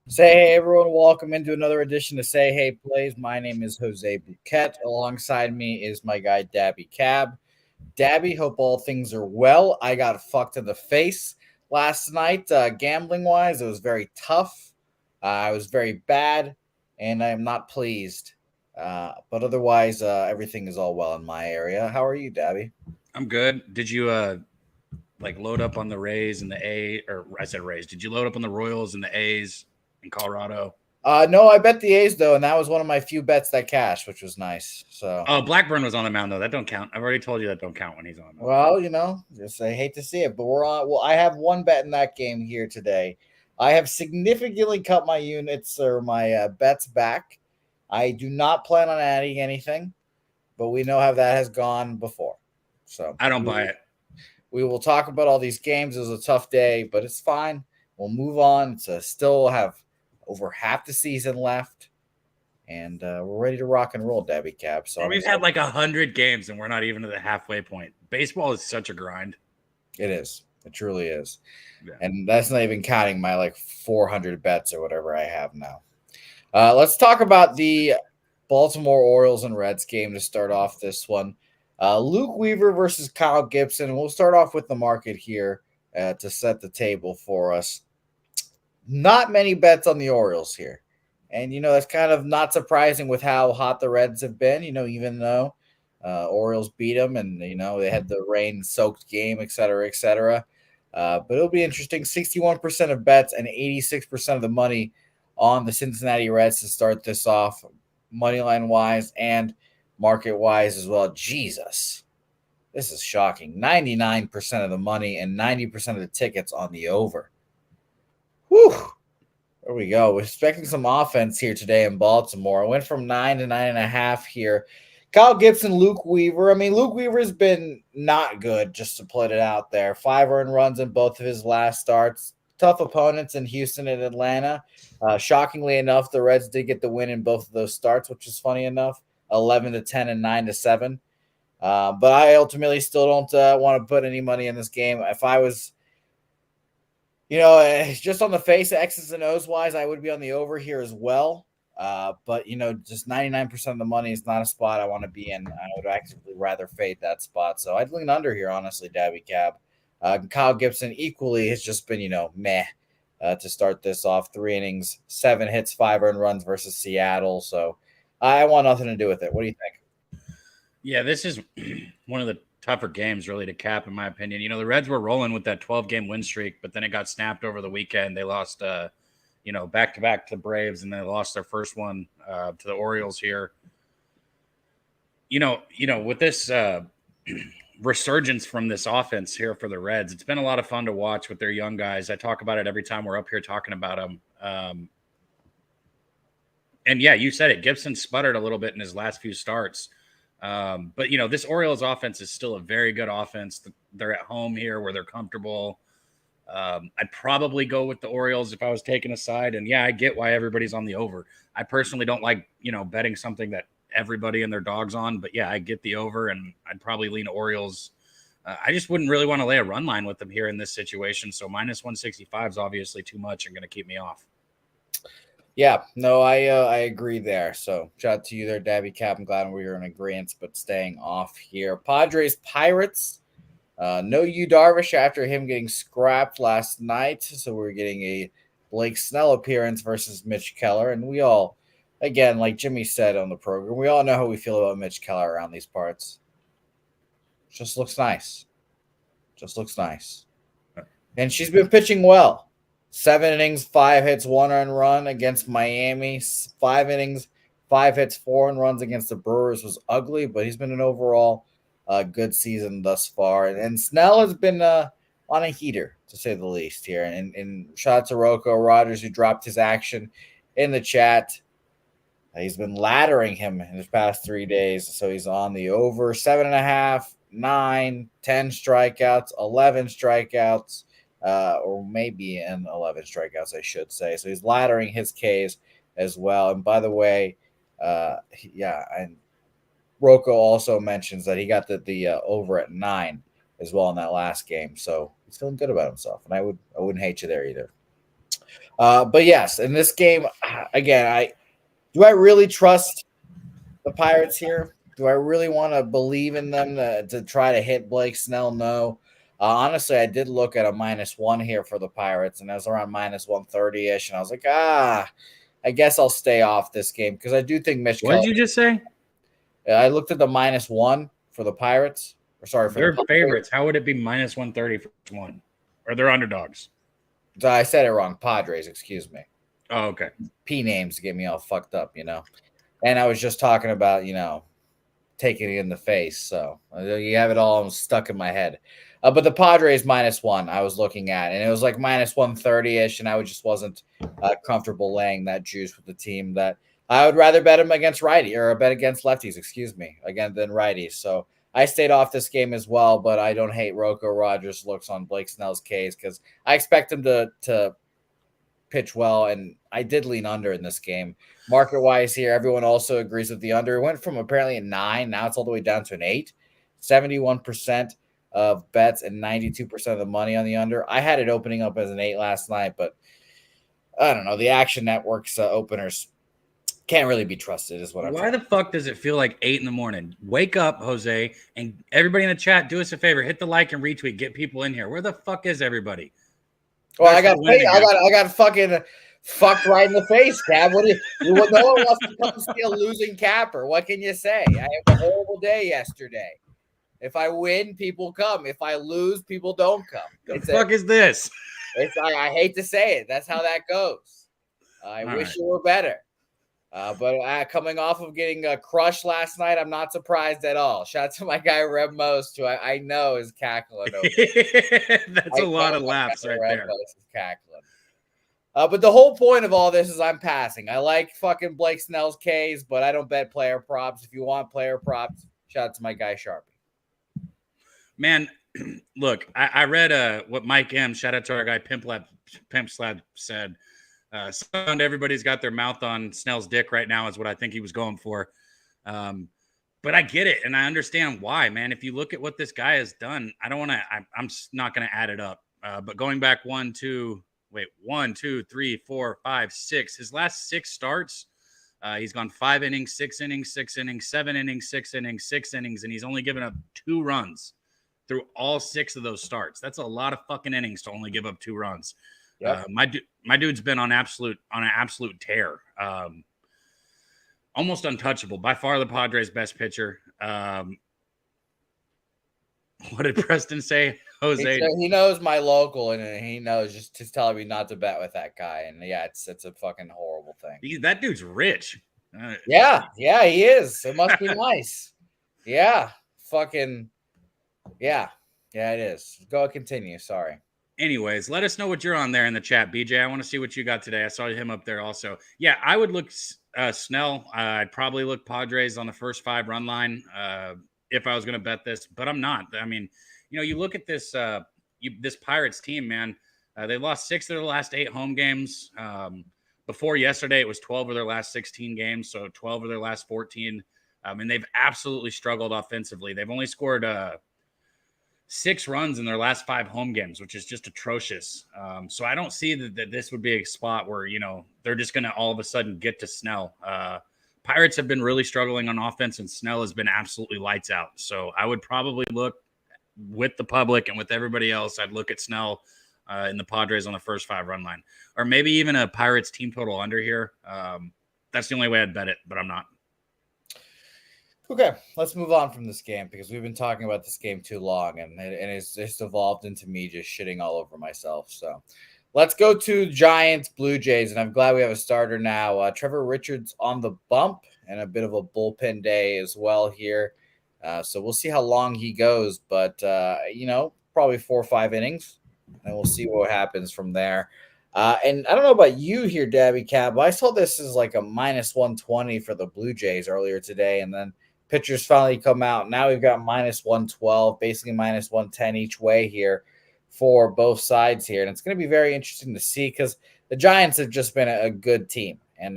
Say hey, everyone. Welcome into another edition of Say Hey Plays. My name is Jose Bouquett. Alongside me is my guy, Dabby Cab. Dabby, hope all things are well. I got fucked in the face last night, gambling-wise. It was very tough. I was very bad, and I am not pleased. But otherwise, everything is all well in my area. How are you, Dabby? I'm good. Did you load up on the Rays and the A, or I said Rays. Did you load up on the Royals and the A's in Colorado? No, I bet the A's though, and that was one of my few bets that cashed, which was nice. So, Blackburn was on the mound though. That don't count. I've already told you that don't count when he's on. Well, just I hate to see it, but we're on. Well, I have one bet in that game here today. I have significantly cut my units or my bets back. I do not plan on adding anything, but we know how that has gone before. So I don't buy it. We will talk about all these games. It was a tough day, but it's fine. We'll move on to still have over half the season left, and we're ready to rock and roll, Dabby Cab. So we've had like 100 games, and we're not even to the halfway point. Baseball is such a grind. It is. It truly is. Yeah. And that's not even counting my like 400 bets or whatever I have now. Let's talk about the Baltimore Orioles and Reds game to start off this one. Luke Weaver versus Kyle Gibson. We'll start off with the market here to set the table for us. Not many bets on the Orioles here. And, that's kind of not surprising with how hot the Reds have been, even though Orioles beat them and, they had the rain-soaked game, et cetera, et cetera. But it'll be interesting. 61% of bets and 86% of the money on the Cincinnati Reds to start this off, moneyline-wise and market-wise as well. Jesus, this is shocking. 99% of the money and 90% of the tickets on the over. Whew. There we go. We're expecting some offense here today in Baltimore. I went from 9 to 9.5 here. Kyle Gibson, Luke Weaver. I mean, Luke Weaver's been not good, just to put it out there. 5 earned runs in both of his last starts. Tough opponents in Houston and Atlanta. Shockingly enough, the Reds did get the win in both of those starts, which is funny enough. 11-10 and 9-7. But I ultimately still don't want to put any money in this game. If I was just on the face of X's and O's wise, I would be on the over here as well. But, just 99% of the money is not a spot I want to be in. I would actively rather fade that spot. So I'd lean under here, honestly, Dabby Cab. Kyle Gibson equally has just been, meh to start this off. 3 innings, 7 hits, 5 earned runs versus Seattle. So I want nothing to do with it. What do you think? Yeah, this is one of the tougher games really to cap, in my opinion. The Reds were rolling with that 12-game win streak, but then it got snapped over the weekend. They lost, back-to-back to the Braves, and they lost their first one to the Orioles here. With this resurgence from this offense here for the Reds, it's been a lot of fun to watch with their young guys. I talk about it every time we're up here talking about them. And yeah, you said it. Gibson sputtered a little bit in his last few starts. But this Orioles offense is still a very good offense. They're at home here where they're comfortable. I'd probably go with the Orioles if I was taking a side. And yeah, I get why everybody's on the over. I personally don't like, betting something that everybody and their dog's on, but yeah, I get the over and I'd probably lean Orioles. I just wouldn't really want to lay a run line with them here in this situation. So minus 165 is obviously too much and going to keep me off. Yeah, no, I agree there. So shout out to you there, Dabby Cap. I'm glad we were in agreement, but staying off here. Padres, Pirates. No Yu Darvish after him getting scrapped last night. So we're getting a Blake Snell appearance versus Mitch Keller. And we all, again, like Jimmy said on the program, we all know how we feel about Mitch Keller around these parts. Just looks nice. And she's been pitching well. 7 innings, 5 hits, 1 earned run against Miami. 5 innings, 5 hits, 4 earned runs against the Brewers was ugly, but he's been an overall good season thus far. And Snell has been on a heater, to say the least, here. And shout out to Rocco Rogers, who dropped his action in the chat. He's been laddering him in his past 3 days, so he's on the over. 7.5, 9, 10 strikeouts, 11 strikeouts. or maybe in 11 strikeouts, I should say. So he's laddering his Ks as well. And by the way, and Rocco also mentions that he got the over at 9 as well in that last game. So he's feeling good about himself, and I wouldn't hate you there either. But yes, in this game, again, I really trust the Pirates here? Do I really want to believe in them to try to hit Blake Snell? No. Honestly, I did look at a -1 here for the Pirates, and I was around -130-ish, and I was like, I guess I'll stay off this game because I do think Mitch What did Keller. you just say? I looked at the -1 for the Pirates. Or sorry, for their favorites. How would it be -130 for one? Or they're underdogs? I said it wrong. Padres, excuse me. Oh, okay. P names get me all fucked up, And I was just talking about, taking it in the face. So you have it all stuck in my head. But the Padres -1 I was looking at, and it was like -130-ish, and I just wasn't comfortable laying that juice with the team that I would rather bet them against righty or bet against lefties, excuse me, again than righties. So I stayed off this game as well, but I don't hate Rocco Rogers' looks on Blake Snell's case because I expect him to pitch well, and I did lean under in this game. Market wise here, everyone also agrees with the under. It went from apparently a 9, now it's all the way down to an 8. 71% of bets and 92% of the money on the under. I had it opening up as an 8 last night, but I don't know. The Action Network's openers can't really be trusted, is what I'm Why the fuck does it feel like 8 in the morning? Wake up, Jose, and everybody in the chat, do us a favor, hit the like and retweet, get people in here. Where the fuck is everybody? Well, I got fucking fucked right in the face, Cab. No one wants to come see a losing capper. What can you say? I had a horrible day yesterday. If I win, people come. If I lose, people don't come. The fuck is this? I hate to say it. That's how that goes. I wish you were better. But coming off of getting crushed last night, I'm not surprised at all. Shout out to my guy Reb Most, who I know is cackling. That's a lot of laughs right there. Most is cackling. But the whole point of all this is I'm passing. I like fucking Blake Snell's Ks, but I don't bet player props. If you want player props, shout out to my guy Sharpie. Man, look, I read what Mike M, shout out to our guy Pimp Slab said. Sound everybody's got their mouth on Snell's dick right now is what I think he was going for. But I get it, and I understand why, man. If you look at what this guy has done, I'm not going to add it up. But going back 1, 2, 3, 4, 5, 6, his last 6 starts, he's gone 5 innings, 6 innings, 6 innings, 7 innings, 6 innings, 6 innings, and he's only given up 2 runs through all 6 of those starts. That's a lot of fucking innings to only give up 2 runs. Yep. My dude's been on an absolute tear. Almost untouchable. By far the Padres' best pitcher. What did Preston say? Jose. He knows my local, and he knows just telling me not to bet with that guy. And yeah, it's a fucking horrible thing. That dude's rich. Yeah, he is. It must be nice. Yeah, fucking. Yeah, it is. Go continue. Sorry. Anyways, let us know what you're on there in the chat, BJ. I want to see what you got today. I saw him up there also. Yeah, I would look Snell. I'd probably look Padres on the first 5 run line if I was going to bet this, but I'm not. I mean, you look at this this Pirates team, man. They lost 6 of their last 8 home games. Before yesterday, it was 12 of their last 16 games, so 12 of their last 14. And they've absolutely struggled offensively. They've only scored 6 runs in their last 5 home games, which is just atrocious. So I don't see that this would be a spot where, they're just going to all of a sudden get to Snell. Pirates have been really struggling on offense, and Snell has been absolutely lights out. So I would probably look with the public and with everybody else. I'd look at Snell in the Padres on the first 5 run line, or maybe even a Pirates team total under here. That's the only way I'd bet it, but I'm not. Okay, let's move on from this game because we've been talking about this game too long, and it's just evolved into me just shitting all over myself. So let's go to Giants, Blue Jays, and I'm glad we have a starter now. Trevor Richards on the bump and a bit of a bullpen day as well here. So we'll see how long he goes, but, probably 4 or 5 innings, and we'll see what happens from there. And I don't know about you here, Dabby Cab, but I saw this as like a -120 for the Blue Jays earlier today, and then pitchers finally come out. Now we've got -112, basically -110 each way here for both sides here. And it's going to be very interesting to see because the Giants have just been a good team, and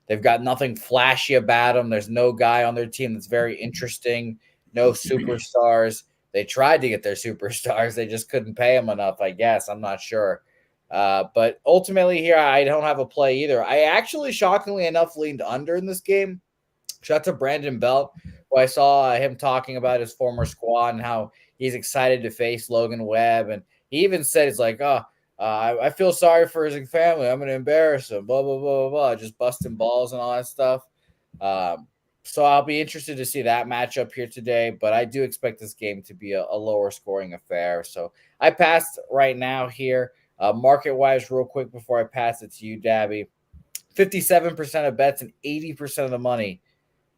they've got nothing flashy about them. There's no guy on their team that's very interesting, no superstars. They tried to get their superstars. They just couldn't pay them enough, I guess. I'm not sure. But ultimately here, I don't have a play either. I actually, shockingly enough, leaned under in this game. Shout out to Brandon Belt, who I saw him talking about his former squad and how he's excited to face Logan Webb. And he even said, it's like, I feel sorry for his family. I'm going to embarrass him, blah, blah, blah, blah, blah, just busting balls and all that stuff. So I'll be interested to see that matchup here today, but I do expect this game to be a lower scoring affair. So I passed right now here. Market-wise, real quick before I pass it to you, Dabby, 57% of bets and 80% of the money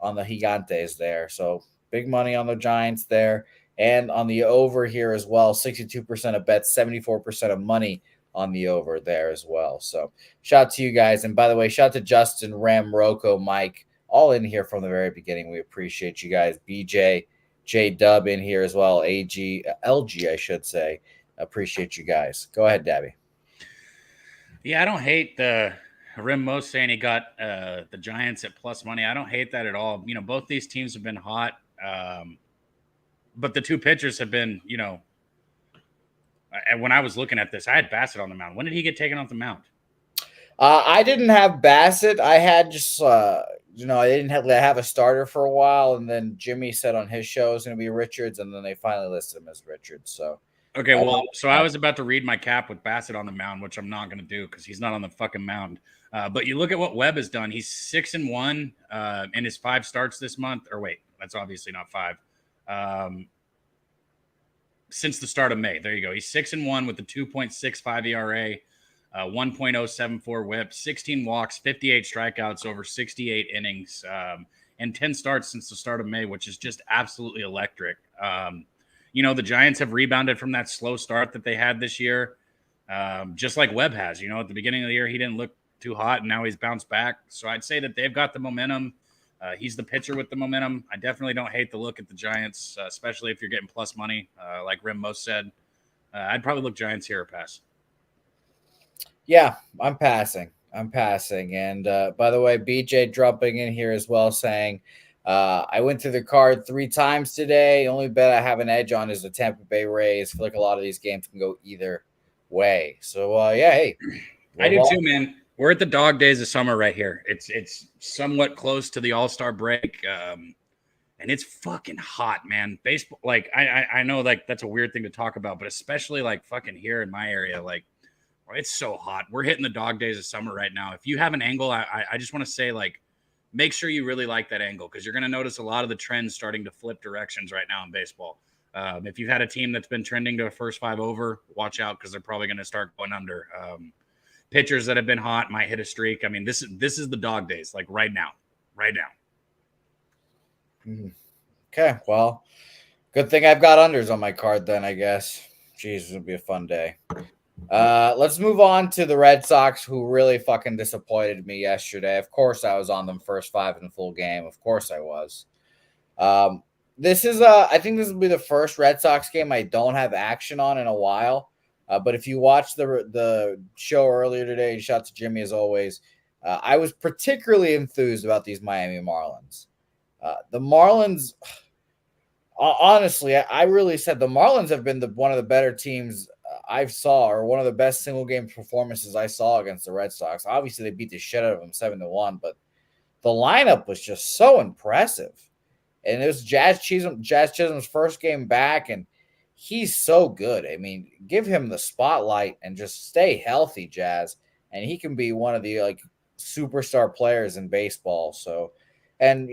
on the Gigantes there. So big money on the Giants there. And on the over here as well, 62% of bets, 74% of money on the over there as well. So shout out to you guys. And by the way, shout out to Justin, Ram, Rocco, Mike, all in here from the very beginning. We appreciate you guys. BJ, J-Dub in here as well. AG, LG, I should say. Appreciate you guys. Go ahead, Dabby. Yeah, I don't hate the Rim Mo saying he got the Giants at plus money. I don't hate that at all. You know, both these teams have been hot. But the two pitchers have been, you know, and when I was looking at this, I had Bassett on the mound. When did he get taken off the mound? I didn't have Bassett. I had just, I didn't have a starter for a while. And then Jimmy said on his show it was going to be Richards. And then they finally listed him as Richards. So, okay, well, I was about to read my cap with Bassett on the mound, which I'm not going to do because he's not on the fucking mound. But you look at what Webb has done. He's 6-1 in his 5 starts this month. Or wait, that's obviously not 5. Since the start of May. There you go. He's 6-1 with the 2.65 ERA, 1.074 whip, 16 walks, 58 strikeouts over 68 innings, and 10 starts since the start of May, which is just absolutely electric. The Giants have rebounded from that slow start that they had this year, just like Webb has. You know, at the beginning of the year, he didn't look too hot, and now he's bounced back. So I'd say that they've got the momentum. He's the pitcher with the momentum. I definitely don't hate the look at the Giants, especially if you're getting plus money, like Rim most said. I'd probably look Giants here or pass. Yeah, I'm passing. And by the way, BJ dropping in here as well saying, I went through the card 3 times today. The only bet I have an edge on is the Tampa Bay Rays. I feel like a lot of these games can go either way. So, hey. I do too, man. We're at the dog days of summer right here. It's somewhat close to the All-Star break, and it's fucking hot, man. Baseball, like I know, like that's a weird thing to talk about, but especially like fucking here in my area, like it's so hot. We're hitting the dog days of summer right now. If you have an angle, I just want to say, like, make sure you really like that angle because you're going to notice a lot of the trends starting to flip directions right now in baseball. If you've had a team that's been trending to a first 5 over, watch out because they're probably going to start going under. Pitchers that have been hot might hit a streak. I mean, this is the dog days, like right now. Okay, well, good thing I've got unders on my card then, I guess. Jeez, it'll be a fun day. Let's move on to the Red Sox, who really fucking disappointed me yesterday. Of course, I was on them first 5 in the full game. Of course, I was. This is I think this will be the first Red Sox game I don't have action on in a while. But if you watched the show earlier today, shout out to Jimmy as always. I was particularly enthused about these Miami Marlins. The Marlins, honestly, I really said the Marlins have been one of the better teams I saw, or one of the best single game performances I saw against the Red Sox. Obviously, they beat the shit out of them 7-1, but the lineup was just so impressive. And it was Jazz Chisholm's first game back, and he's so good. I mean, give him the spotlight and just stay healthy, Jazz, and he can be one of the like superstar players in baseball. So, and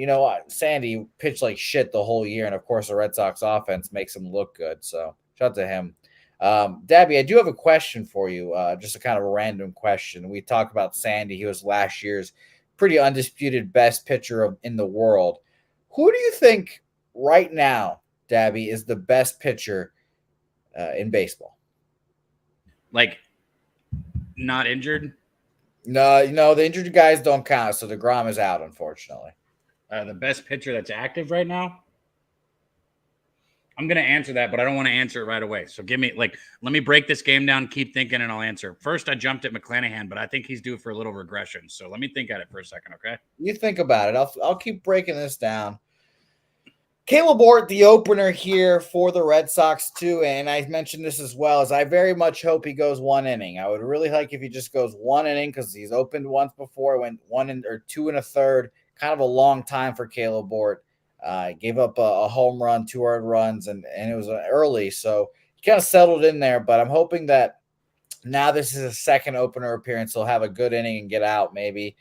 Sandy pitched like shit the whole year, and of course the Red Sox offense makes him look good. So, shout out to him. Dabby, I do have a question for you, just a kind of a random question. We talked about Sandy. He was last year's pretty undisputed best pitcher in the world. Who do you think right now, Dabby, is the best pitcher in baseball? Like, not injured? No, the injured guys don't count, so DeGrom is out, unfortunately. The best pitcher that's active right now? I'm going to answer that, but I don't want to answer it right away. So let me break this game down, keep thinking, and I'll answer. First, I jumped at McClanahan, but I think he's due for a little regression. So let me think at it for a second, okay? You think about it. I'll keep breaking this down. Caleb Ort, the opener here for the Red Sox too, and I mentioned this as well, as I very much hope he goes one inning. I would really like if he just goes one inning, because he's opened once before, went 2 1/3, kind of a long time for Caleb Ort. Gave up a home run, 2 earned runs, and it was early, so he kind of settled in there. But I'm hoping that now this is a second opener appearance, he'll have a good inning and get out maybe.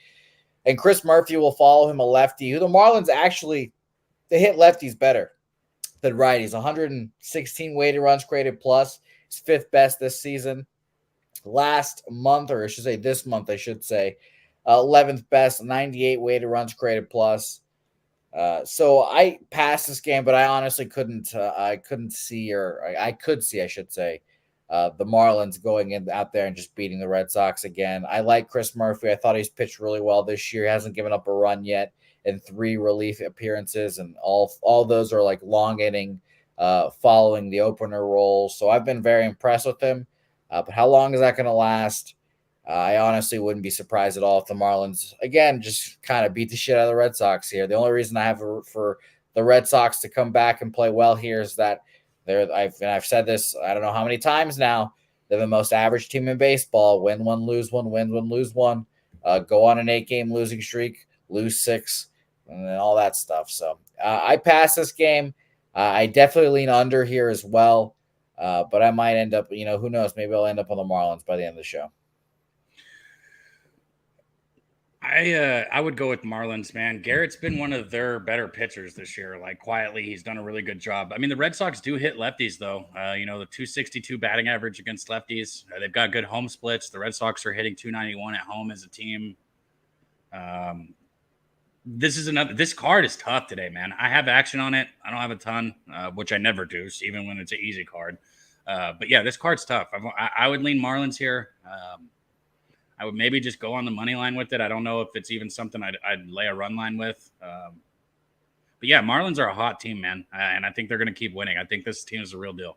And Chris Murphy will follow him, a lefty, who the Marlins actually, they hit lefties better than righties. 116 weighted runs created plus. His fifth best this season. Last month, or I should say this month, 11th best, 98 weighted runs created plus. So I passed this game, but I honestly couldn't. I could see, I should say, the Marlins going out there and just beating the Red Sox again. I like Chris Murphy. I thought he's pitched really well this year. He hasn't given up a run yet in 3 relief appearances, and all those are like long inning, following the opener role. So I've been very impressed with him. But how long is that going to last? I honestly wouldn't be surprised at all if the Marlins, again, just kind of beat the shit out of the Red Sox here. The only reason I have for the Red Sox to come back and play well here is that I've said this, I don't know how many times now, they're the most average team in baseball. Win one, lose one, win one, lose one. Go on an 8-game losing streak, lose 6, and then all that stuff. So I pass this game. I definitely lean under here as well. But I might end up, who knows? Maybe I'll end up on the Marlins by the end of the show. I would go with Marlins, man. Garrett's been one of their better pitchers this year. Like, quietly, he's done a really good job. I mean, the Red Sox do hit lefties, though. The 262 batting average against lefties. They've got good home splits. The Red Sox are hitting 291 at home as a team. This card is tough today, man. I have action on it. I don't have a ton, which I never do, even when it's an easy card. But yeah, this card's tough. I would lean Marlins here. I would maybe just go on the money line with it. I don't know if it's even something I'd lay a run line with. But yeah, Marlins are a hot team, man. And I think they're going to keep winning. I think this team is the real deal.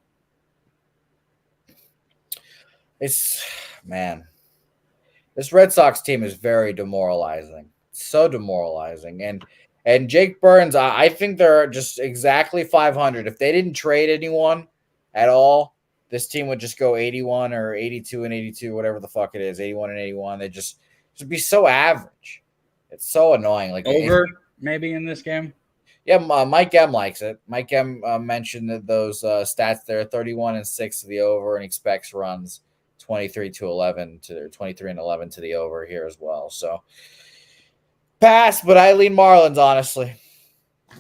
This Red Sox team is very demoralizing. So demoralizing. And Jake Burns, I think they're just exactly 500. If they didn't trade anyone at all, this team would just go 81 or 82 and 82, whatever the fuck it is, 81 and 81. They just be so average. It's so annoying. Like over maybe in this game. Yeah, Mike M likes it. Mike M mentioned that those stats there: 31 and 6 to the over, and expects runs 23 to 11 to 23 and 11 to the over here as well. So pass, but I lean Marlins honestly,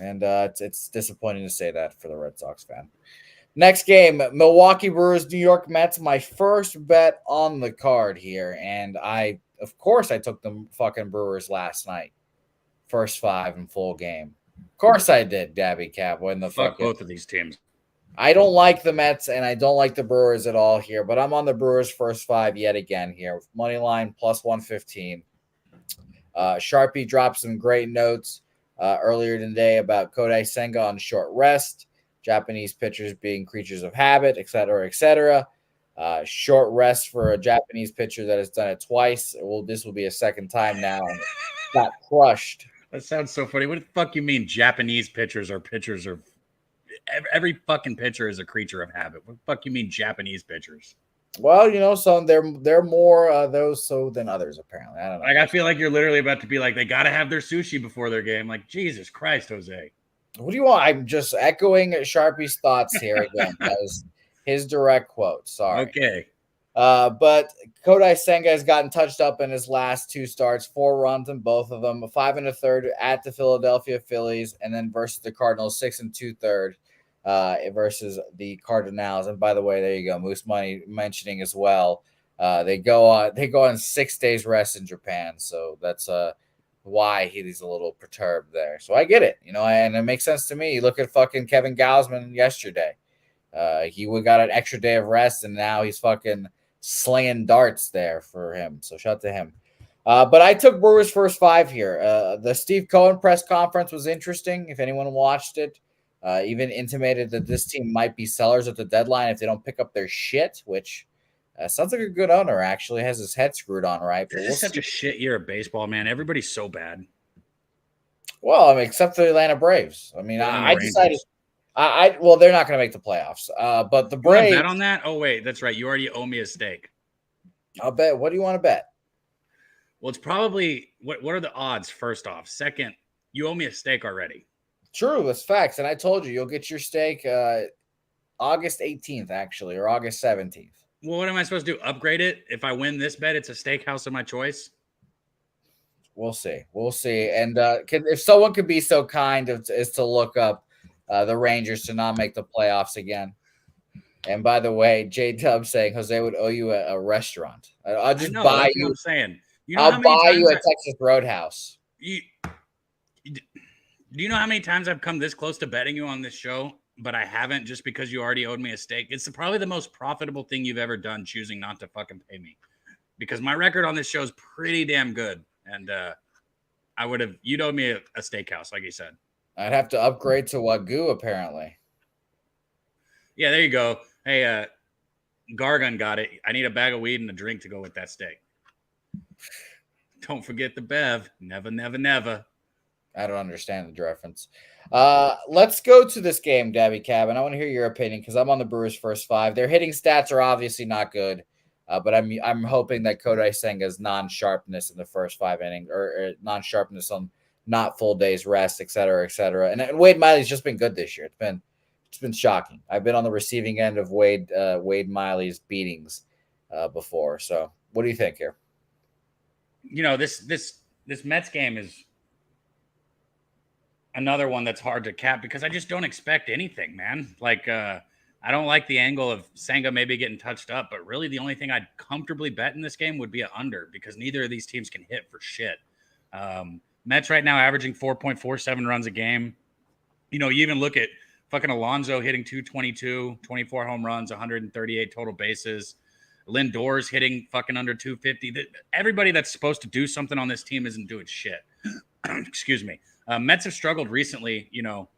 and it's disappointing to say that for the Red Sox fan. Next game, Milwaukee Brewers, New York Mets. My first bet on the card here, and of course I took the fucking Brewers last night. First 5 in full game. Of course I did, Dabby Cap. When the fuck both of these teams. I don't like the Mets and I don't like the Brewers at all here, but I'm on the Brewers first 5 yet again here. Money line plus 115. Sharpie dropped some great notes earlier today about Kodai Senga on short rest. Japanese pitchers being creatures of habit, et cetera, et cetera. Short rest for a Japanese pitcher that has done it twice. This will be a second time now. And got crushed. That sounds so funny. What the fuck you mean Japanese pitchers are pitchers of every fucking pitcher is a creature of habit? What the fuck you mean Japanese pitchers? Well, some they're more those so than others apparently. I don't know. Like, I feel like you're literally about to be like, they got to have their sushi before their game. Like, Jesus Christ, Jose. What do you want? I'm just echoing Sharpie's thoughts here again. That was his direct quote. Sorry. Okay. But Kodai Senga has gotten touched up in his last 2 starts, 4 runs in both of them, 5 1/3 at the Philadelphia Phillies, and then versus the Cardinals, 6 2/3 versus the Cardinals. And by the way, there you go, Moose Money mentioning as well. They go on 6 days rest in Japan, so that's why he's a little perturbed there. So I get it, and it makes sense to me. You look at fucking Kevin Gausman yesterday. He got an extra day of rest, and now he's fucking slinging darts there for him. So shout out to him. But I took Brewers first 5 here. The Steve Cohen press conference was interesting. If anyone watched it, Even intimated that this team might be sellers at the deadline if they don't pick up their shit, which sounds like a good owner, actually. Has his head screwed on right. This is such a shit year of baseball, man. Everybody's so bad. Well, I mean, except for the Atlanta Braves. I mean, I decided well, they're not going to make the playoffs. But the Braves. You want to bet on that? Oh, wait, that's right. You already owe me a stake. I'll bet. What do you want to bet? Well, it's probably what are the odds? First off, second, you owe me a stake already. True, that's facts. And I told you you'll get your stake August 18th, actually, or August 17th. Well, what am I supposed to do? Upgrade it? If I win this bet, it's a steakhouse of my choice. We'll see. We'll see. And if someone could be so kind as to look up the Rangers to not make the playoffs again. And by the way, J Dub saying Jose would owe you a restaurant. I'll just buy you. What I'm saying. You know I'll buy you a Texas Roadhouse. Do you know how many times I've come this close to betting you on this show, but I haven't just because you already owed me a stake? It's probably the most profitable thing you've ever done, choosing not to fucking pay me, because my record on this show is pretty damn good. And you'd owe me a steakhouse, like you said. I'd have to upgrade to Wagyu, apparently. Yeah, there you go. Hey, Gargan got it. I need a bag of weed and a drink to go with that steak. Don't forget the Bev. Never, never, never. I don't understand the reference. Let's go to this game, Dabby Cab, and I want to hear your opinion because I'm on the Brewers' first five. Their hitting stats are obviously not good, but I'm hoping that Kodai Senga's non-sharpness in the first 5 innings or non-sharpness on not full days rest, et cetera, et cetera. And Wade Miley's just been good this year. It's been shocking. I've been on the receiving end of Wade Miley's beatings before. So what do you think here? You know, this Mets game is another one that's hard to cap because I just don't expect anything, man. Like, I don't like the angle of Senga maybe getting touched up, but really the only thing I'd comfortably bet in this game would be an under because neither of these teams can hit for shit. Mets right now averaging 4.47 runs a game. You know, you even look at fucking Alonso hitting 222, 24 home runs, 138 total bases. Lindor's hitting fucking under 250. Everybody that's supposed to do something on this team isn't doing shit. Excuse me. Mets have struggled recently, you know.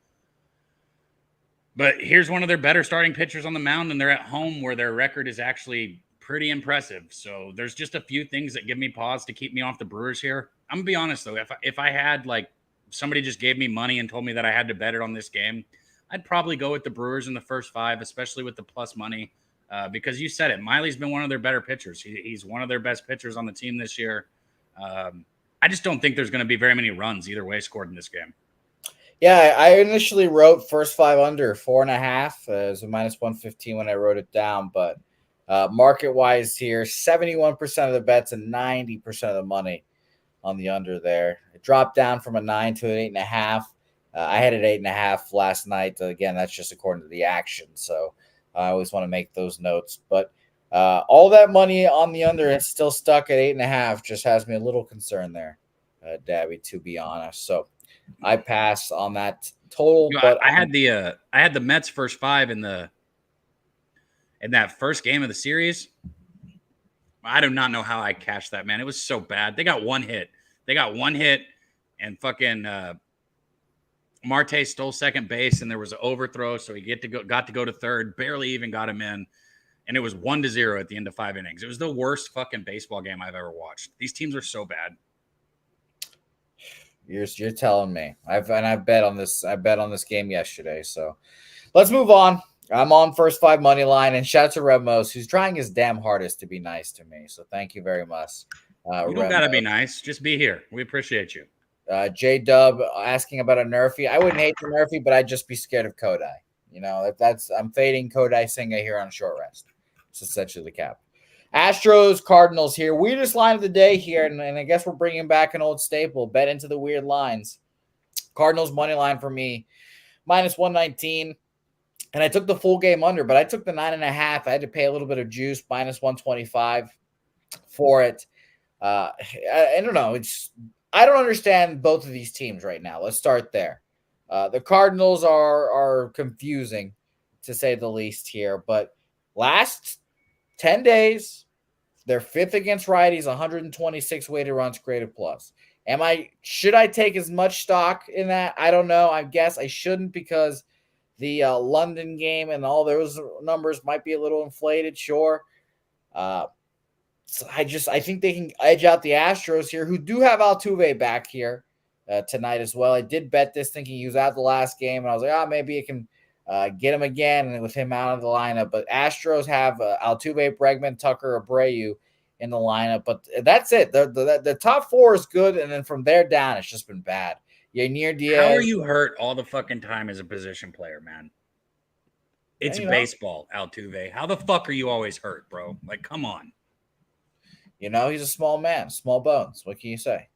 But here's one of their better starting pitchers on the mound, and they're at home where their record is actually pretty impressive. So there's just a few things that give me pause to keep me off the Brewers here. I'm going to be honest, though. If I had, like, somebody just gave me money and told me that I had to bet it on this game, I'd probably go with the Brewers in the first 5, especially with the plus money. Because you said it, Miley's been one of their better pitchers. He's one of their best pitchers on the team this year. I just don't think there's going to be very many runs either way scored in this game. Yeah, I initially wrote first 5 under 4.5 as a minus 115 when I wrote it down. But market-wise here, 71% of the bets and 90% of the money on the under there. It dropped down from a 9 to an 8.5. I had it 8.5 last night. Again, that's just according to the action. So I always want to make those notes. But all that money on the under is still stuck at 8.5. Just has me a little concerned there, Dabby, to be honest. So I pass on that total. You know, but I had the Mets first 5 in that first game of the series. I do not know how I cashed that, man. It was so bad. They got one hit, and fucking Marte stole second base, and there was an overthrow, so he got to go to third. Barely even got him in, and it was 1-0 at the end of 5 innings. It was the worst fucking baseball game I've ever watched. These teams are so bad. You're telling me. I bet on this. I bet on this game yesterday. So let's move on. I'm on first 5 money line, and shout out to Remos, who's trying his damn hardest to be nice to me. So thank you very much. You don't gotta be nice. Just be here. We appreciate you. J Dub asking about a nerfy. I wouldn't hate the nerfy, but I'd just be scared of Kodai. You know, I'm fading Kodai Senga here on short rest. It's essentially the cap. Astros, Cardinals here. Weirdest line of the day here, and I guess we're bringing back an old staple. Bet into the weird lines. Cardinals money line for me, minus 119. And I took the full game under, but I took the 9.5. I had to pay a little bit of juice, minus 125 for it. I don't know. I don't understand both of these teams right now. Let's start there. The Cardinals are confusing, to say the least here. But last 10 days, they're 5th against righties, 126 weighted runs created plus. Should I take as much stock in that? I don't know. I guess I shouldn't because the London game and all those numbers might be a little inflated, sure. So I think they can edge out the Astros here, who do have Altuve back here tonight as well. I did bet this thinking he was out the last game, and I was like, maybe it can get him again and with him out of the lineup. But Astros have Altuve, Bregman, Tucker, Abreu in the lineup. But that's it. The top four is good, and then from there down, it's just been bad. Yanier Diaz. How are you hurt all the fucking time as a position player, man? It's baseball, Altuve. How the fuck are you always hurt, bro? Like, come on. He's a small man, small bones. What can you say?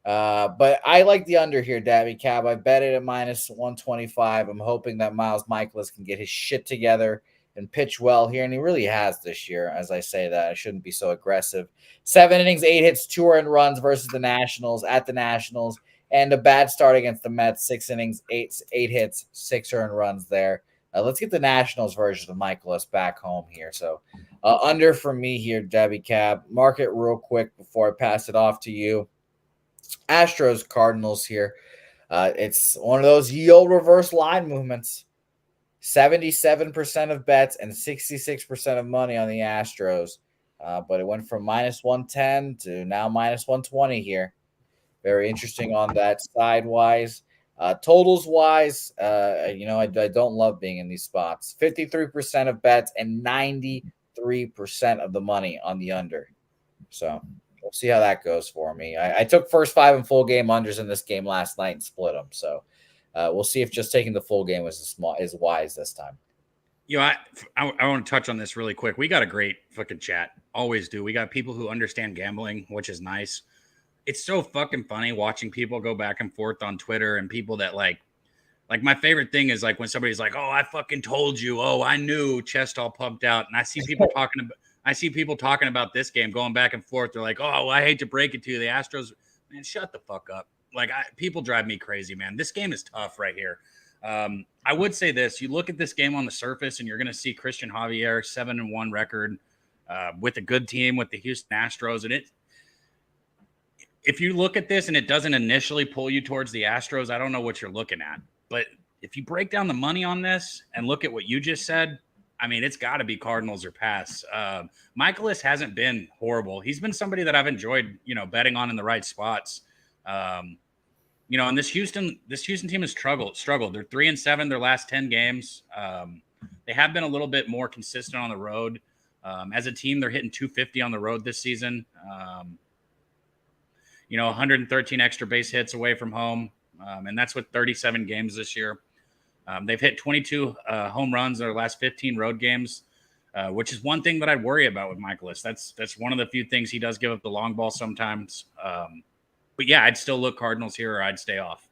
But I like the under here, Dabby Cab. I bet it at minus 125. I'm hoping that Miles Michaelis can get his shit together and pitch well here, and he really has this year. As I say that, I shouldn't be so aggressive. 7 innings, 8 hits, 2 earned runs versus the Nationals at the Nationals, and a bad start against the Mets. 6 innings, 8 hits, 6 earned runs there. Let's get the Nationals version of Michaelis back home here. So under for me here, Debbie Cab. Mark it real quick before I pass it off to you. Astros Cardinals here. It's one of those yield reverse line movements. 77% of bets and 66% of money on the Astros. But it went from minus 110 to now minus 120 here. Very interesting on that side-wise. Totals wise, I don't love being in these spots. 53% of bets and 93% of the money on the under. So we'll see how that goes for me. I took first 5 and full game unders in this game last night and split them. So we'll see if just taking the full game is wise this time. I want to touch on this really quick. We got a great fucking chat. Always do. We got people who understand gambling, which is nice. It's so fucking funny watching people go back and forth on Twitter and people that like my favorite thing is like when somebody's like, "Oh, I fucking told you. Oh, I knew," chest all pumped out. And I see people talking about this game going back and forth. They're like, "Oh, well, I hate to break it to you. The Astros, man, shut the fuck up." Like people drive me crazy, man. This game is tough right here. I would say this, you look at this game on the surface and you're going to see Christian Javier 7-1 record with a good team with the Houston Astros. And if you look at this and it doesn't initially pull you towards the Astros, I don't know what you're looking at. But if you break down the money on this and look at what you just said, I mean, it's got to be Cardinals or pass. Michaelis hasn't been horrible. He's been somebody that I've enjoyed, betting on in the right spots. And this Houston team has struggled. They're 3-7 their last 10 games. They have been a little bit more consistent on the road. As a team, they're hitting 250 on the road this season. 113 extra base hits away from home. And that's with 37 games this year. They've hit 22 home runs in their last 15 road games, which is one thing that I'd worry about with Michaelis. That's one of the few things he does give up the long ball sometimes. But yeah, I'd still look Cardinals here or I'd stay off.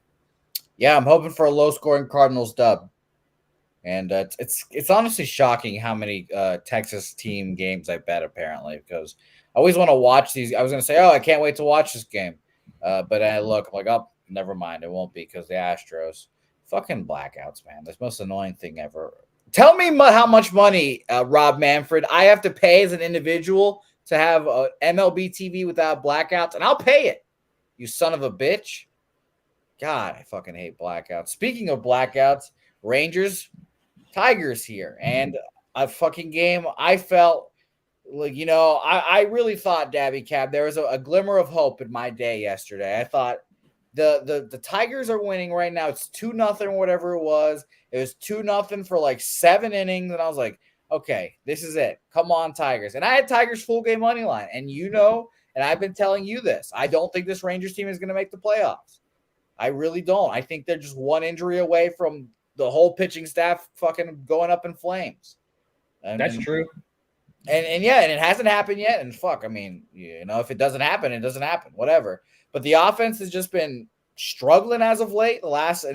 Yeah, I'm hoping for a low-scoring Cardinals dub. And it's honestly shocking how many Texas team games I bet, apparently, because I always want to watch these. I was going to say, I can't wait to watch this game. But I look, I'm like, never mind. It won't be because the Astros. Fucking blackouts, man. That's the most annoying thing ever. Tell me how much money, Rob Manfred, I have to pay as an individual to have MLB TV without blackouts, and I'll pay it. You son of a bitch. God, I fucking hate blackouts. Speaking of blackouts, Rangers, Tigers here. And a fucking game I felt like, I really thought, Dabby Cab, there was a glimmer of hope in my day yesterday. I thought the Tigers are winning right now. It's 2-0, whatever it was. It was 2-0 for like 7 innings. And I was like, okay, this is it. Come on, Tigers. And I had Tigers full game money line. And and I've been telling you this, I don't think this Rangers team is going to make the playoffs. I really don't. I think they're just one injury away from the whole pitching staff fucking going up in flames. That's true. And it hasn't happened yet. And if it doesn't happen, it doesn't happen. Whatever. But the offense has just been struggling as of late. The last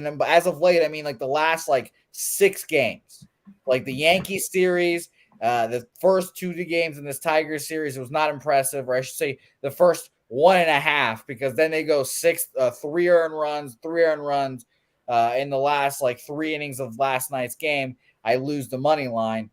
6 games. Like the Yankees series, the first 2 games in this Tigers series, it was not impressive. Or I should say the first 1.5, because then they go 3 earned runs in the last 3 innings of last night's game. I lose the money line.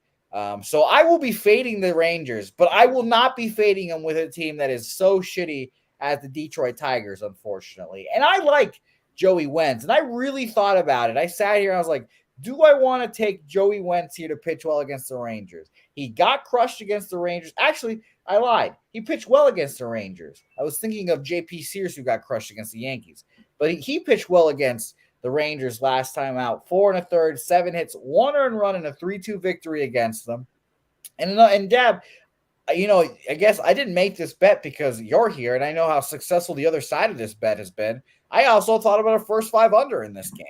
So I will be fading the Rangers, but I will not be fading them with a team that is so shitty as the Detroit Tigers, unfortunately. And I like Joey Wentz, and I really thought about it. I sat here and I was like, Do I want to take Joey Wentz here to pitch well against the Rangers? He got crushed against the Rangers. Actually, I lied. He pitched well against the Rangers. I was thinking of JP Sears, who got crushed against the Yankees. But he pitched well against the Rangers last time out. 4 1/3, 7 hits, 1 earned run, and a 3-2 victory against them. And Dab, I guess I didn't make this bet because you're here, and I know how successful the other side of this bet has been. I also thought about a first 5 under in this game.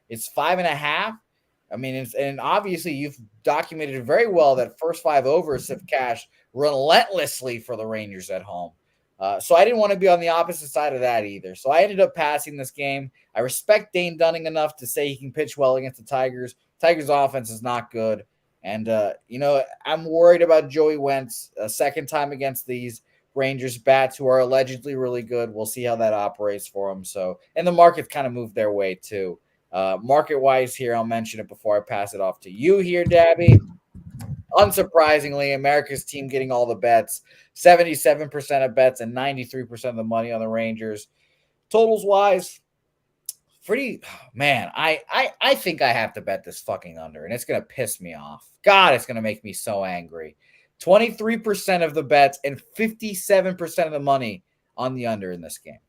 It's 5.5. I mean, and obviously you've documented very well that first 5 overs have cashed relentlessly for the Rangers at home. So I didn't want to be on the opposite side of that either. So I ended up passing this game. I respect Dane Dunning enough to say he can pitch well against the Tigers. Tigers offense is not good. And, I'm worried about Joey Wentz a second time against these Rangers bats who are allegedly really good. We'll see how that operates for him. So, and the market's kind of moved their way too. Market-wise here, I'll mention it before I pass it off to you here, Dabby. Unsurprisingly, America's team getting all the bets, 77% of bets and 93% of the money on the Rangers. Totals-wise, I think I have to bet this fucking under, and it's going to piss me off. God, it's going to make me so angry. 23% of the bets and 57% of the money on the under in this game.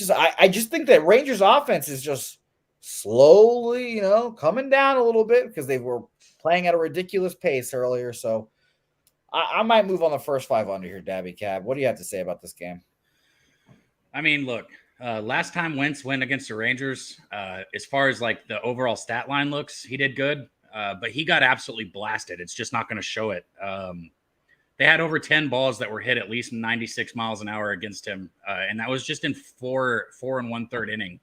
I just think that Rangers offense is just slowly, coming down a little bit because they were playing at a ridiculous pace earlier. So I might move on the first 5 under here, Dabby Cab. What do you have to say about this game? I mean, look, last time Wentz went against the Rangers, as far as like the overall stat line looks, he did good, but he got absolutely blasted. It's just not going to show it. They had over 10 balls that were hit at least 96 miles an hour against him, and that was just in 4 1/3 inning.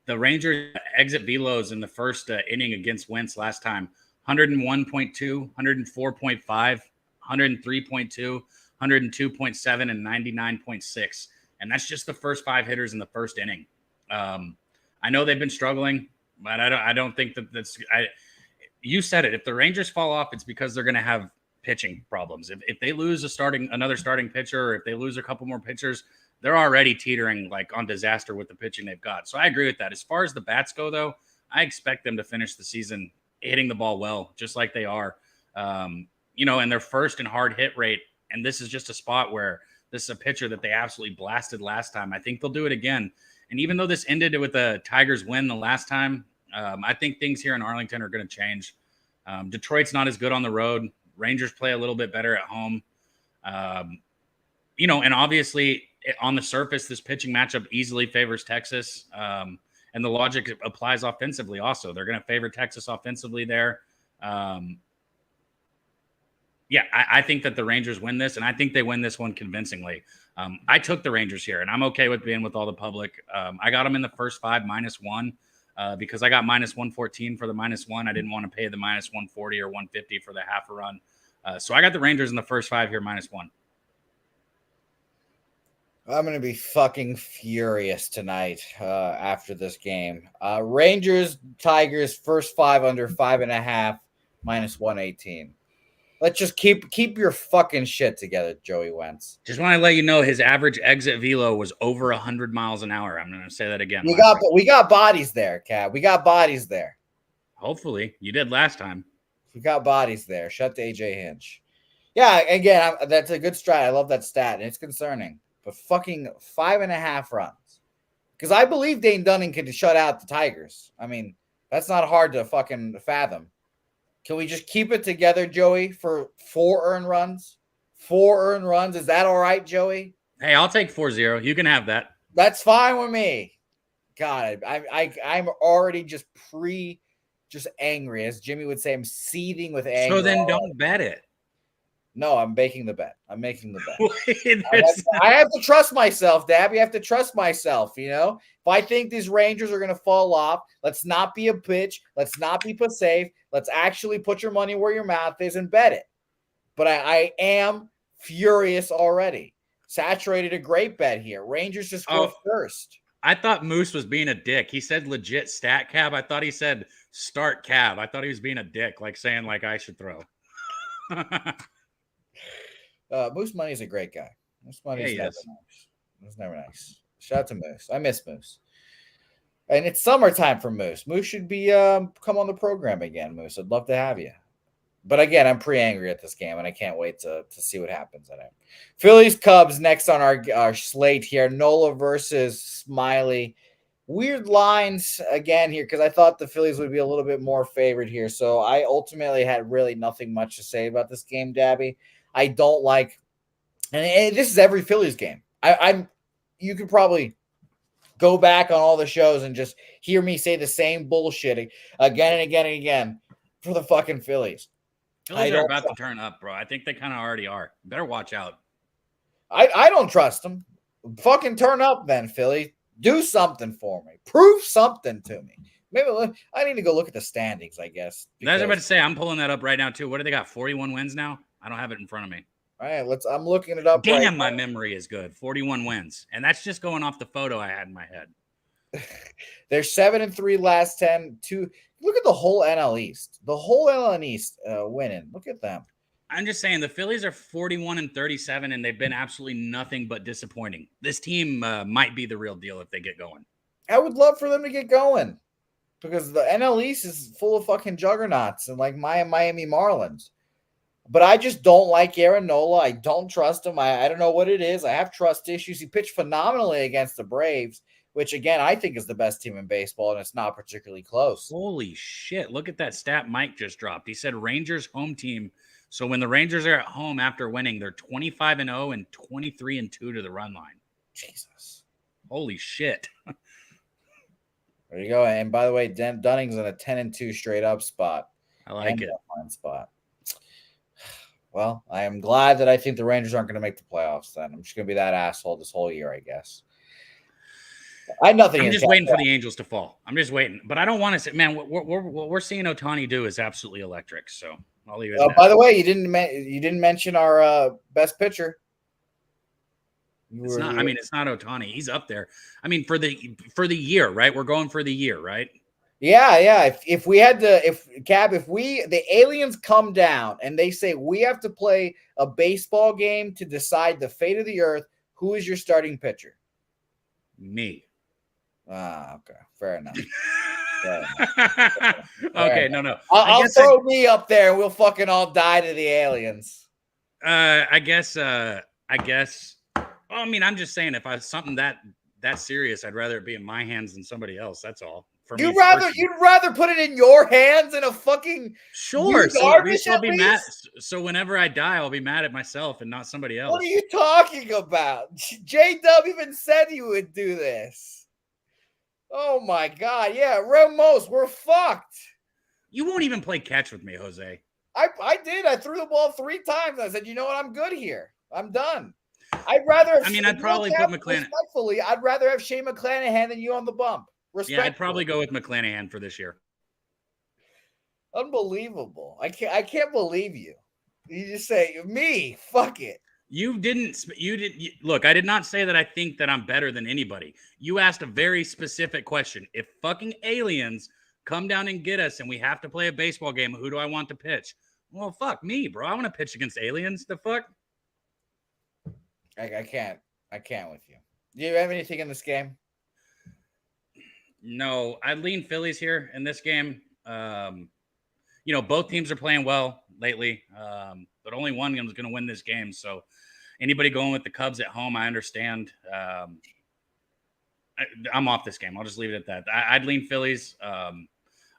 The Rangers exit velos in the first inning against Wentz last time, 101.2, 104.5, 103.2, 102.7, and 99.6. And that's just the first 5 hitters in the first inning. I know they've been struggling, but I don't think that's – you said it. If the Rangers fall off, it's because they're going to have pitching problems. If they lose another starting pitcher, or if they lose a couple more pitchers – they're already teetering like on disaster with the pitching they've got. So I agree with that. As far as the bats go, though, I expect them to finish the season hitting the ball well, just like they are. And their first and hard hit rate. And this is just a spot where this is a pitcher that they absolutely blasted last time. I think they'll do it again. And even though this ended with the Tigers win the last time, I think things here in Arlington are going to change. Detroit's not as good on the road. Rangers play a little bit better at home. And obviously on the surface, this pitching matchup easily favors Texas. And the logic applies offensively also. They're going to favor Texas offensively there. I think that the Rangers win this, and I think they win this one convincingly. I took the Rangers here, and I'm okay with being with all the public. I got them in the first 5 -1 because I got -114 for the -1. I didn't want to pay the -140 or 150 for the half a run. So I got the Rangers in the first 5 here -1. I'm going to be fucking furious tonight after this game. Rangers, Tigers, first 5 under 5.5, -118. Let's just keep your fucking shit together, Joey Wentz. Just want to let you know his average exit velo was over 100 miles an hour. I'm going to say that again. We got bodies there, Cat. We got bodies there. Hopefully. You did last time. We got bodies there. Shut the AJ Hinch. Yeah, again, that's a good strat. I love that stat, and it's concerning. But fucking 5.5 runs. Because I believe Dane Dunning could shut out the Tigers. I mean, that's not hard to fucking fathom. Can we just keep it together, Joey, for 4 earned runs? 4 earned runs. Is that all right, Joey? Hey, I'll take 4-0. You can have that. That's fine with me. God, I'm already just angry. As Jimmy would say, I'm seething with anger. So then don't bet it. No, I'm making the bet. I'm making the bet. I have to trust myself, Dab. You have to trust myself, If I think these Rangers are going to fall off, let's not be a bitch. Let's not be safe. Let's actually put your money where your mouth is and bet it. But I am furious already. Saturated a great bet here. Rangers just score first. I thought Moose was being a dick. He said legit stat cab. I thought he said start cab. I thought he was being a dick, like saying like I should throw. Moose Money is a great guy. Moose Money is never nice. It's never nice. Shout out to Moose. I miss Moose. And it's summertime for Moose. Moose should be come on the program again, Moose. I'd love to have you. But again, I'm pretty angry at this game, and I can't wait to see what happens in it. Phillies Cubs next on our slate here. Nola versus Smiley. Weird lines again here because I thought the Phillies would be a little bit more favored here. So I ultimately had really nothing much to say about this game, Dabby. I don't like, and this is every Phillies game. You could probably go back on all the shows and just hear me say the same bullshit again and again and again for the fucking Phillies. Phillies are about to turn up, bro. I think they kind of already are. Better watch out. I don't trust them. Fucking turn up then, Philly. Do something for me. Prove something to me. Maybe I need to go look at the standings, I guess. I was about to say, I'm pulling that up right now, too. What do they got? 41 wins now? I don't have it in front of me. All right, I'm looking it up. Damn, my memory is good. 41 wins. And that's just going off the photo I had in my head. They're 7-3 last 10. Look at the whole NL East. The whole NL East winning. Look at them. I'm just saying the Phillies are 41-37, and they've been absolutely nothing but disappointing. This team might be the real deal if they get going. I would love for them to get going because the NL East is full of fucking juggernauts and like Miami Marlins. But I just don't like Aaron Nola. I don't trust him. I don't know what it is. I have trust issues. He pitched phenomenally against the Braves, which, again, I think is the best team in baseball, and it's not particularly close. Holy shit. Look at that stat Mike just dropped. He said Rangers home team. So when the Rangers are at home after winning, they're 25-0 and 23-2 to the run line. Jesus. Holy shit. There you go. And by the way, Dunning's in a 10-2 straight up spot. I like it. Spot. Well, I am glad that I think the Rangers aren't going to make the playoffs then. I'm just going to be that asshole this whole year, I guess. I'm just waiting for the Angels to fall. I'm just waiting. But I don't want to say, man, what we're seeing Ohtani do is absolutely electric. So I'll leave it at that. By the way, you didn't mention our best pitcher. It's not Ohtani. He's up there. I mean, for the year, right? We're going for the year, right? Yeah. If the aliens come down and they say we have to play a baseball game to decide the fate of the earth, who is your starting pitcher? Me. Okay. Fair enough. Okay, no. I'll throw me up there and we'll fucking all die to the aliens. I guess. Well, I mean, I'm just saying, if I was something that serious, I'd rather it be in my hands than somebody else. That's all. You'd rather put it in your hands in a fucking sure. So be mad. So whenever I die, I'll be mad at myself and not somebody else. What are you talking about? J-Dub even said you would do this. Oh my God! Yeah, Ramos, we're fucked. You won't even play catch with me, Jose. I did. I threw the ball 3 times. I said, you know what? I'm good here. I'm done. I'd rather. I'd probably put McClanahan. Respectfully, I'd rather have Shane McClanahan than you on the bump. Yeah, I'd probably go with McClanahan for this year. Unbelievable. I can't believe you. You just say, me, fuck it. Look, I did not say that I think that I'm better than anybody. You asked a very specific question. If fucking aliens come down and get us and we have to play a baseball game, who do I want to pitch? Well, fuck me, bro. I want to pitch against aliens. The fuck? I can't with you. Do you have anything in this game? No, I lean Phillies here in this game. Both teams are playing well lately, but only one of them is going to win this game. So anybody going with the Cubs at home, I understand. I'm off this game. I'll just leave it at that. I'd lean Phillies. I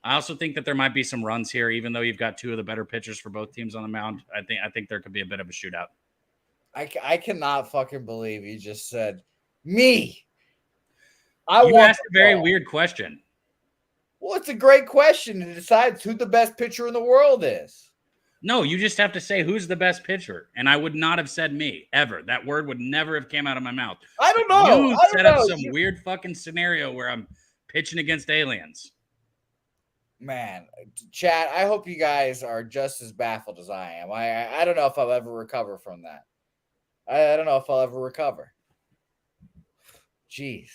also think that there might be some runs here, even though you've got 2 of the better pitchers for both teams on the mound. I think there could be a bit of a shootout. I cannot fucking believe you just said me. You asked a very weird question. Well, it's a great question to decide who the best pitcher in the world is. No, you just have to say who's the best pitcher. And I would not have said me, ever. That word would never have came out of my mouth. I don't know. You set up some weird fucking scenario where I'm pitching against aliens. Man, chat, I hope you guys are just as baffled as I am. I don't know if I'll ever recover from that. I don't know if I'll ever recover. Jeez.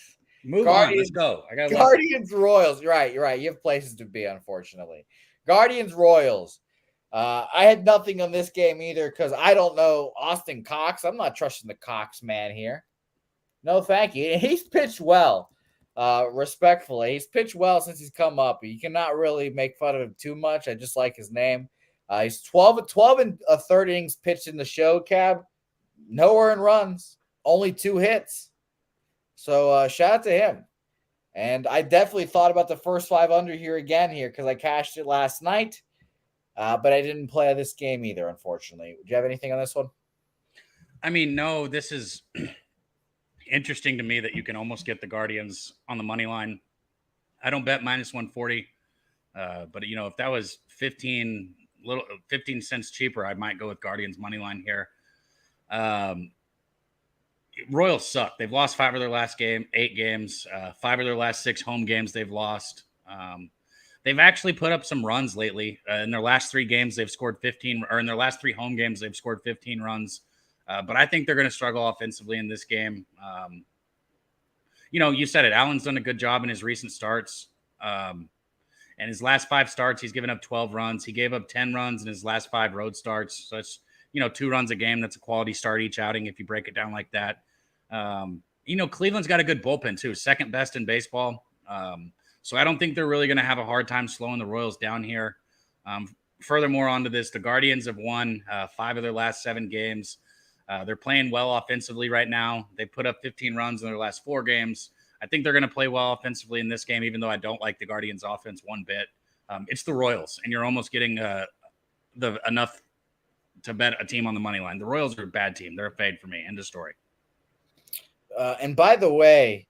Move on. Let's go. Guardians, Royals. You're right. You have places to be, unfortunately. Guardians, Royals. I had nothing on this game either because I don't know Austin Cox. I'm not trusting the Cox man here. No, thank you. He's pitched well. respectfully. He's pitched well since he's come up. You cannot really make fun of him too much. I just like his name. He's 12 and a third innings pitched in the show, Cab. No earned runs, only 2 hits. So shout out to him. And I definitely thought about the first 5 under here again here because I cashed it last night. But I didn't play this game either, unfortunately. Do you have anything on this one? I mean, no, this is interesting to me that you can almost get the Guardians on the money line. I don't bet minus 140. But, if that was 15 cents cheaper, I might go with Guardians money line here. Royals suck. They've lost 5 of their last 8 games, 5 of their last 6 home games they've lost. They've actually put up some runs lately. In their last 3 games, they've scored 15, or in their last 3 home games, they've scored 15 runs. But I think they're going to struggle offensively in this game. You said it. Allen's done a good job in his recent starts. And his last 5 starts, he's given up 12 runs. He gave up 10 runs in his last 5 road starts. So it's, 2 runs a game. That's a quality start each outing if you break it down like that. Cleveland's got a good bullpen too, second best in baseball. So I don't think they're really going to have a hard time slowing the Royals down here. Furthermore, onto this, the Guardians have won 5 of their last 7 games. They're playing well offensively right now. They put up 15 runs in their last 4 games. I think they're going to play well offensively in this game, even though I don't like the Guardians offense one bit. It's the Royals, and you're almost getting enough to bet a team on the money line. The Royals are a bad team. They're a fade for me. End of story. And by the way,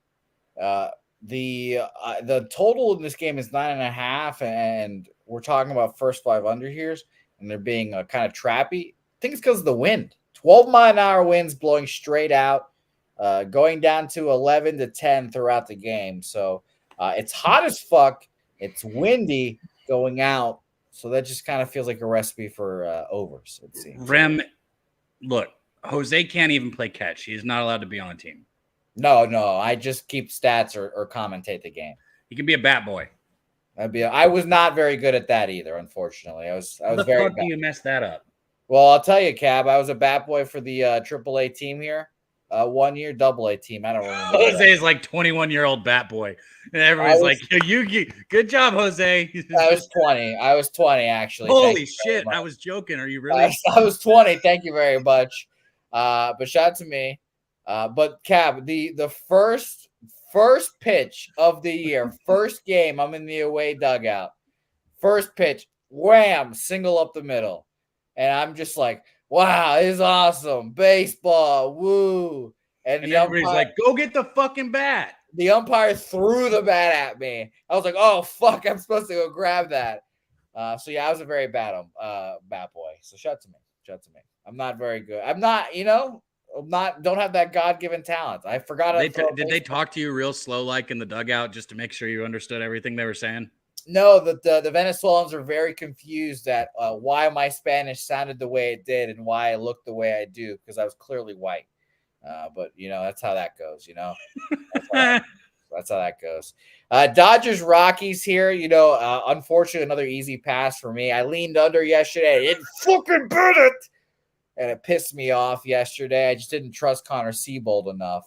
the total in this game is 9.5, and we're talking about first 5 under here, and they're being kind of trappy. I think it's because of the wind. 12-mile-an-hour winds blowing straight out, going down to 11 to 10 throughout the game. So it's hot as fuck. It's windy going out. So that just kind of feels like a recipe for overs, it seems. Rem, look, Jose can't even play catch. He's not allowed to be on a team. No. I just keep stats or commentate the game. He can be a bat boy. I was not very good at that either, unfortunately. I was How the very fuck do you mess that up? Well, I'll tell you, Cab, I was a bat boy for the AAA team here. 1 year, AA team. I don't remember. Jose is like 21-year-old bat boy. And everybody's like, you good job, Jose. I was 20. I was 20, actually. Holy shit. I was joking. Are you really? I was 20. Thank you very much. But shout out to me. But Cab, the first pitch of the year, first game, I'm in the away dugout. First pitch, wham, single up the middle. And I'm just like, wow, this is awesome. Baseball, woo. And everybody's like, go get the fucking bat. The umpire threw the bat at me. I was like, oh, fuck, I'm supposed to go grab that. So, yeah, I was a very bad bat boy. So, shout to me. I'm not very good. I'm not, don't have that God-given talent. I forgot. Did they talk to you real slow, like in the dugout, just to make sure you understood everything they were saying? No, the Venezuelans are very confused at why my Spanish sounded the way it did and why I looked the way I do, because I was clearly white. But, that's how that goes, That's how that goes. Dodgers Rockies here, unfortunately, another easy pass for me. I leaned under yesterday. I didn't fucking bet it. And it pissed me off yesterday. I just didn't trust Connor Siebold enough.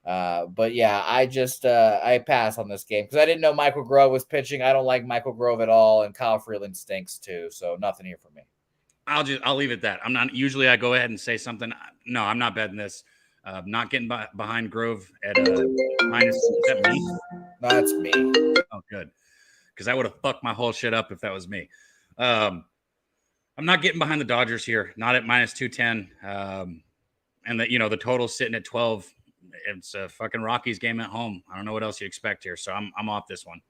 But yeah, I passed on this game because I didn't know Michael Grove was pitching. I don't like Michael Grove at all, and Kyle Freeland stinks too. So nothing here for me. I'll leave it at that. I'm not usually I go ahead and say something. No, I'm not betting this. Not getting behind Grove at minus. Is that me? No, that's me. Oh, good. Because I would have fucked my whole shit up if that was me. I'm not getting behind the Dodgers here. Not at minus 210. And the total's sitting at 12. It's a fucking Rockies game at home. I don't know what else you expect here, so I'm off this one.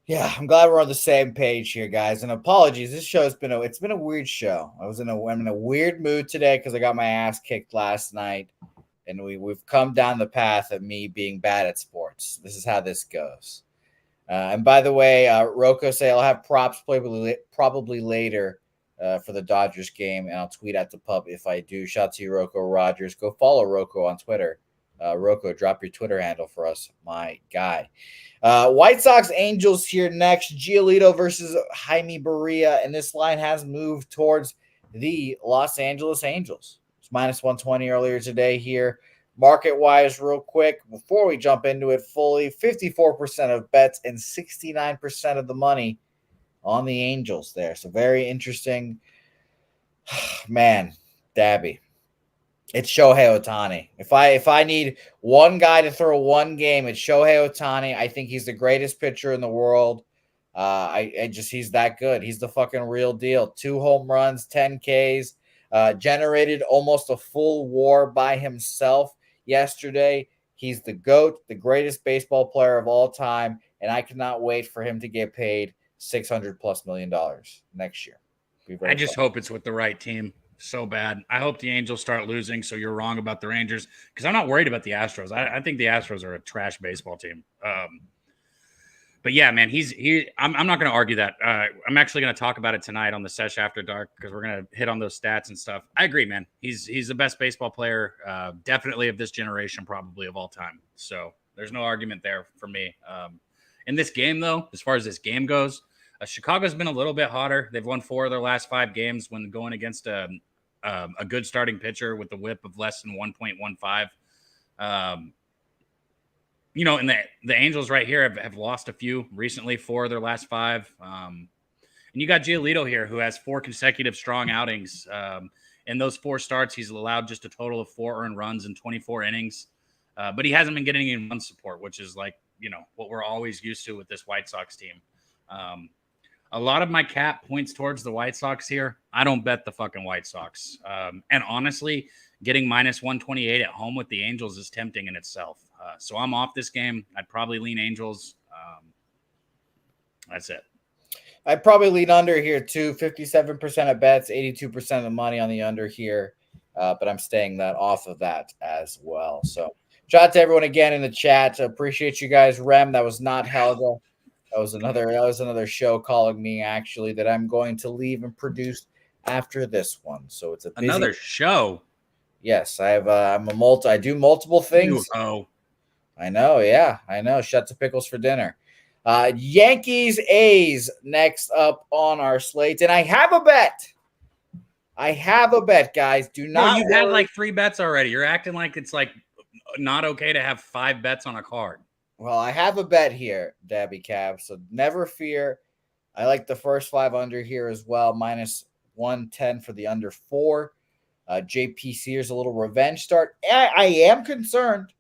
Yeah, I'm glad we're on the same page here, guys. And apologies, this show has been a weird show. I'm in a weird mood today because I got my ass kicked last night, and we've come down the path of me being bad at sports. This is how this goes. And by the way, Rocco say I'll have props probably later for the Dodgers game, and I'll tweet at the pub if I do. Shout out to you, Rocco Rogers. Go follow Rocco on Twitter. Rocco, drop your Twitter handle for us, my guy. White Sox Angels here next. Giolito versus Jaime Barria, and this line has moved towards the Los Angeles Angels. It's minus 120 earlier today here. Market-wise, real quick, before we jump into it fully, 54% of bets and 69% of the money on the Angels there. So very interesting. Man, Dabby. It's Shohei Ohtani. If I need one guy to throw one game, it's Shohei Ohtani. I think he's the greatest pitcher in the world. He's that good. He's the fucking real deal. 2 home runs, 10 Ks, generated almost a full WAR by himself yesterday. He's the GOAT, the greatest baseball player of all time, and I cannot wait for him to get paid $600+ million next year. I just hope it's with the right team. So bad. I hope the Angels start losing, so you're wrong about the Rangers, because I'm not worried about the Astros. I think the Astros are a trash baseball team. But yeah, man, I'm not going to argue that. I'm actually going to talk about it tonight on the Sesh After Dark, because we're going to hit on those stats and stuff. I agree, man. He's the best baseball player, definitely of this generation, probably of all time. So there's no argument there for me. In this game, though, as far as this game goes, Chicago's been a little bit hotter. They've won 4 of their last 5 games when going against a good starting pitcher with a whip of less than 1.15. And the Angels right here have lost a few recently, 4 of their last 5. And you got Giolito here, who has 4 consecutive strong outings. In those 4 starts, he's allowed just a total of 4 earned runs in 24 innings. But he hasn't been getting any run support, which is what we're always used to with this White Sox team. A lot of my cap points towards the White Sox here. I don't bet the fucking White Sox. And honestly, getting minus 128 at home with the Angels is tempting in itself. So I'm off this game. I'd probably lean Angels. That's it. I'd probably lean under here too. 57% of bets, 82% of the money on the under here. But I'm staying that off of that as well. So shout out to everyone again in the chat. Appreciate you guys. Rem, that was not Helga. That was another show calling me, actually, that I'm going to leave and produce after this one. So it's another show. Yes, I have. I do multiple things. I know. Yeah, I know. Shut to pickles for dinner. Yankees A's next up on our slate, and I have a bet. Guys. Do not. You've had like 3 bets already. You're acting like it's like not okay to have 5 bets on a card. Well, I have a bet here, Dabby Cab, so never fear. I like the first 5 under here as well, minus 110 for the under 4. JP Sears, a little revenge start. I am concerned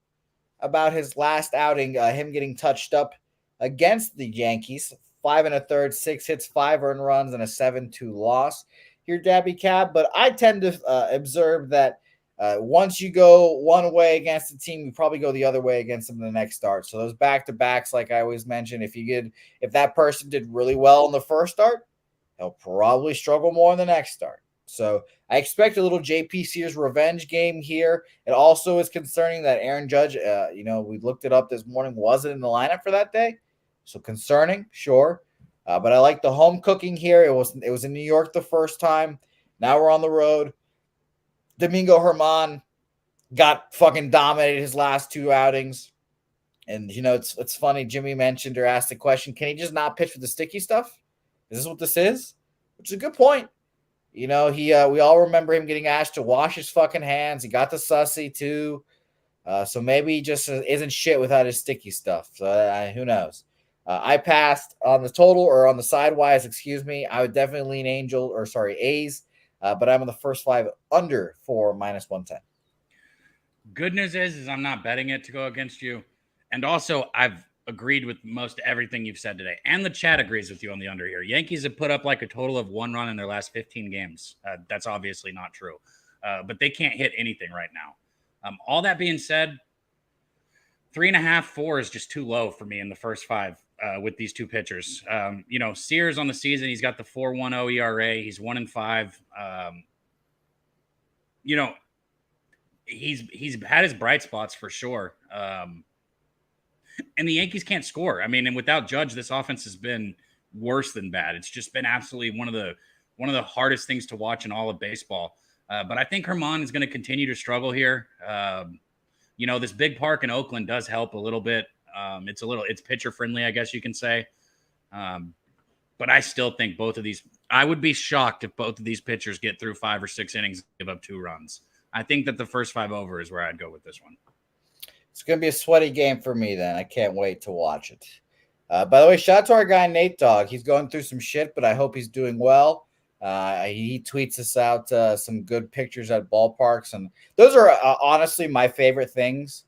about his last outing, him getting touched up against the Yankees. 5 1/3, 6 hits, 5 earned runs, and a 7-2 loss here, Dabby Cab. But I tend to observe that once you go one way against the team, you probably go the other way against them in the next start. So those back-to-backs, like I always mention, if that person did really well in the first start, he'll probably struggle more in the next start. So I expect a little JP Sears revenge game here. It also is concerning that Aaron Judge, we looked it up this morning, wasn't in the lineup for that day. So concerning, sure. But I like the home cooking here. It was in New York the first time. Now we're on the road. Domingo Germán got fucking dominated his last 2 outings. And, it's funny. Jimmy mentioned or asked the question, can he just not pitch with the sticky stuff? Is this what this is? Which is a good point. We all remember him getting asked to wash his fucking hands. He got the sussy too. So maybe he just isn't shit without his sticky stuff. So who knows? I passed on the total or on the sidewise, excuse me. I would definitely lean A's. But I'm on the first 5 under for minus 110. Good news is I'm not betting it to go against you. And also, I've agreed with most everything you've said today. And the chat agrees with you on the under here. Yankees have put up like a total of 1 run in their last 15 games. That's obviously not true. But they can't hit anything right now. All that being said, 3.5, 4 is just too low for me in the first 5 with these 2 pitchers. Sears on the season, he's got the 4.10 ERA. He's 1-5. He's had his bright spots for sure. And the Yankees can't score. I mean, and without Judge, this offense has been worse than bad. It's just been absolutely one of the hardest things to watch in all of baseball. But I think Germán is going to continue to struggle here. This big park in Oakland does help a little bit. It's pitcher friendly, I guess you can say. But I still think both of these, I would be shocked if both of these pitchers get through 5 or 6 innings and give up 2 runs. I think that the first 5 over is where I'd go with this one. It's going to be a sweaty game for me then. I can't wait to watch it. By the way, shout out to our guy, Nate Dogg. He's going through some shit, but I hope he's doing well. He tweets us out some good pictures at ballparks, and those are honestly my favorite things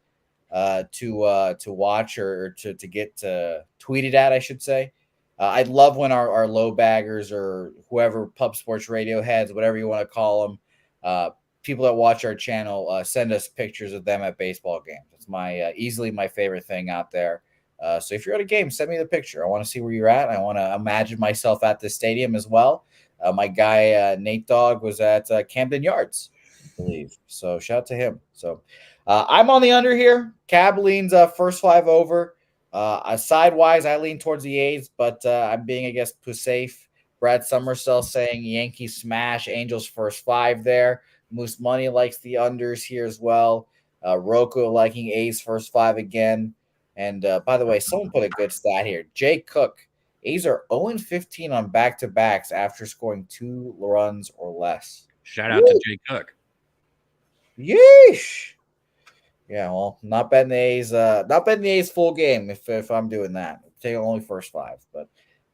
to watch or to get tweeted at, I should say. I love when our low baggers or whoever, Pub Sports Radio heads, whatever you want to call them, people that watch our channel send us pictures of them at baseball games. It's my easily my favorite thing out there. So if you're at a game, send me the picture. I want to see where you're at. I want to imagine myself at the stadium as well. My guy Nate Dogg was at Camden Yards, I believe. So shout out to him. So I'm on the under here. Cab leans first 5 over. Sidewise, I lean towards the A's, but I'm being, I guess, safe. Brad Summersell saying Yankees smash, Angels first 5 there. Moose Money likes the unders here as well. Rocco liking A's first 5 again. And by the way, someone put a good stat here. Jay Cook, A's are 0-15 on back-to-backs after scoring 2 runs or less. Shout out to Jay Cook. Yeesh. Yeah, well, not betting the A's full game if I'm doing that. Take only first 5. But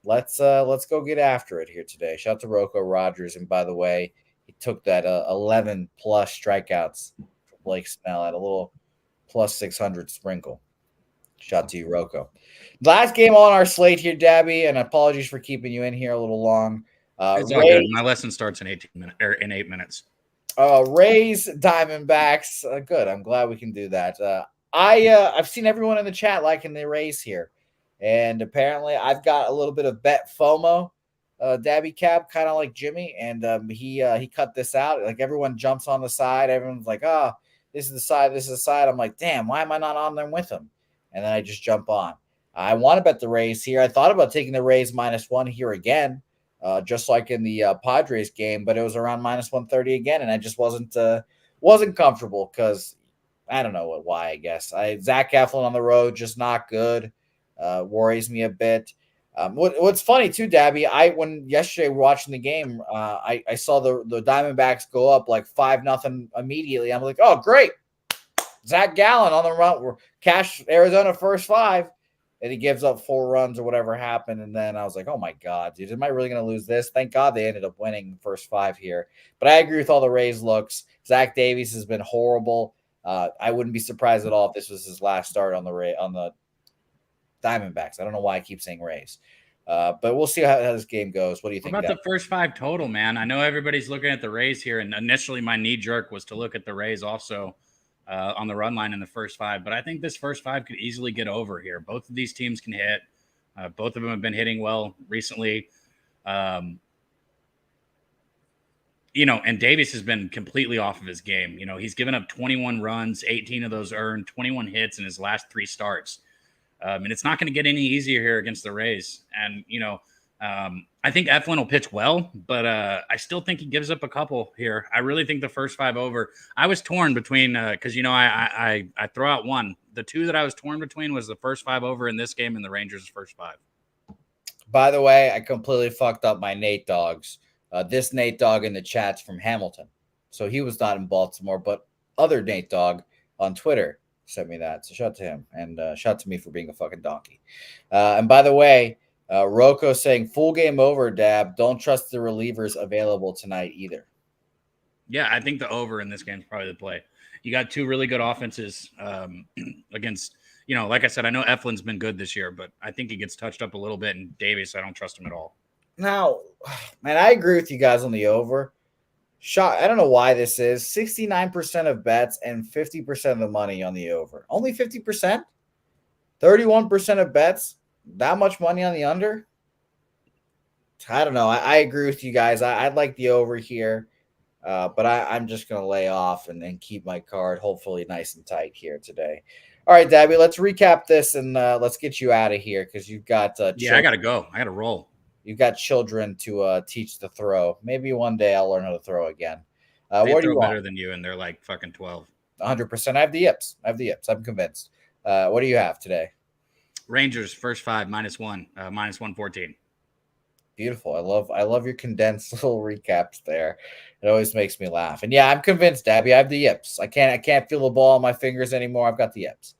let's go get after it here today. Shout out to Rocco Rogers. And by the way, he took that 11 plus strikeouts for Blake Snell at a little plus 600 sprinkle. Shout out to you, Rocco. Last game on our slate here, Dabby, and apologies for keeping you in here a little long. It's all good. My lesson starts in 8 minutes. Rays, Diamondbacks. Good. I'm glad we can do that. I've seen everyone in the chat liking the Rays here, and apparently I've got a little bit of bet FOMO. Dabby Cab, kind of like Jimmy, and he cut this out. Like everyone jumps on the side. Everyone's like, "Oh, this is the side. This is the side." I'm like, "Damn, why am I not on there with him?" And then I just jump on. I want to bet the Rays here. I thought about taking the Rays -1 here again. Just like in the Padres game, but it was around -130 again, and I just wasn't comfortable because I don't know why. I guess Zach Eflin on the road just not good. Worries me a bit. What's funny too, Dabby? When yesterday we were watching the game, I saw the Diamondbacks go up like 5-0 immediately. I'm like, oh great, Zach Gallen on the run, cash Arizona first 5. And he gives up 4 runs or whatever happened. And then I was like, oh, my God, dude, am I really going to lose this? Thank God they ended up winning the first 5 here. But I agree with all the Rays looks. Zach Davies has been horrible. I wouldn't be surprised at all if this was his last start on the Diamondbacks. I don't know why I keep saying Rays. But we'll see how this game goes. What do you think? What about the first 5 total, man? I know everybody's looking at the Rays here. And initially my knee jerk was to look at the Rays also. On the run line in the first 5, but I think this first 5 could easily get over here. Both of these teams can hit. Both of them have been hitting well recently. And Davies has been completely off of his game. He's given up 21 runs, 18 of those earned, 21 hits in his last 3 starts. And it's not going to get any easier here against the Rays. And, I think Eflin will pitch well, but I still think he gives up a couple here. I really think the first 5 over. I was torn between because I throw out one. The 2 that I was torn between was the first 5 over in this game and the Rangers' first 5. By the way, I completely fucked up my Nate Dogs. This Nate Dogg in the chat's from Hamilton, so he was not in Baltimore, but other Nate Dogg on Twitter sent me that. So shout out to him and shout out to me for being a fucking donkey. And by the way. Rocco saying full game over, Dab. Don't trust the relievers available tonight either. Yeah, I think the over in this game is probably the play. You got 2 really good offenses against, like I said, I know Eflin's been good this year, but I think he gets touched up a little bit. And Davies, I don't trust him at all. Now, man, I agree with you guys on the over. I don't know why this is 69% of bets and 50% of the money on the over. Only 50%? 31% of bets. That much money on the under? I don't know. I agree with you guys. I'd like the over here, but I'm just going to lay off and keep my card hopefully nice and tight here today. All right, Dabby, let's recap this and let's get you out of here because you've got I got to go. I got to roll. You've got children to teach the throw. Maybe one day I'll learn how to throw again. They what do you better want? Than you, and they're like fucking 12. 100%. I have the yips. I'm convinced. What do you have today? Rangers first 5 -1, -114. Beautiful. I love your condensed little recaps there. It always makes me laugh. And yeah, I'm convinced, Dabby. I have the yips. I can't feel the ball on my fingers anymore. I've got the yips.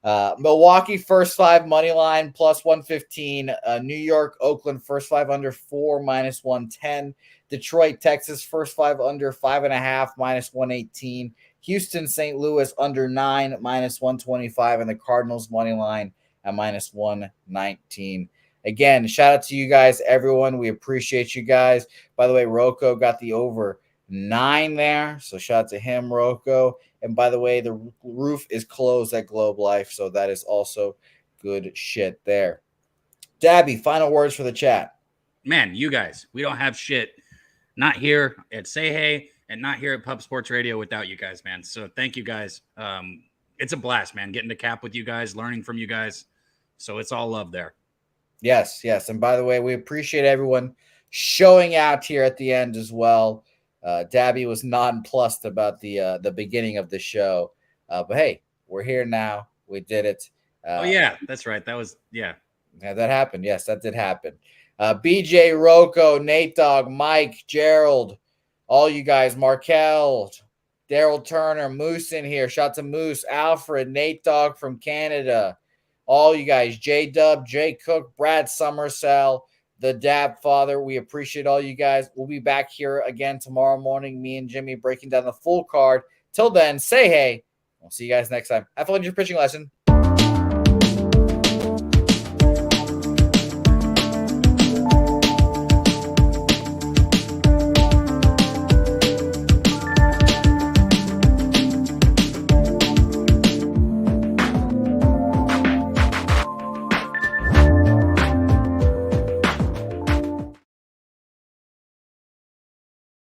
Milwaukee first five money line plus 115. New York, Oakland first five under 4 minus 110. Detroit, Texas first five under 5.5 minus 118. Houston, St. Louis under 9 minus 125, and the Cardinals money line at minus 119. Again, shout out to you guys, everyone. We appreciate you guys. By the way, Rocco got the over 9 there, so shout out to him, Rocco. And by the way, the roof is closed at Globe Life, so that is also good shit there. Dabby, final words for the chat. Man, you guys, we don't have shit. Not here at Say Hey and not here at Pub Sports Radio without you guys, man. So thank you guys. It's a blast, man, getting to cap with you guys, learning from you guys. So it's all love there. Yes. And by the way, we appreciate everyone showing out here at the end as well. Dabby was nonplussed about the beginning of the show. But hey, we're here now. We did it. Oh, yeah, that's right. That was, yeah. Yeah, that happened. Yes, that did happen. BJ, Rocco, Nate Dogg, Mike, Gerald, all you guys, Markel, Daryl Turner, Moose in here. Shout out to Moose, Alfred, Nate Dogg from Canada. All you guys, J-Dub, Jay Cook, Brad Summersell, the Dab Father. We appreciate all you guys. We'll be back here again tomorrow morning, me and Jimmy breaking down the full card. Till then, say hey. We'll see you guys next time. Have fun with your pitching lesson.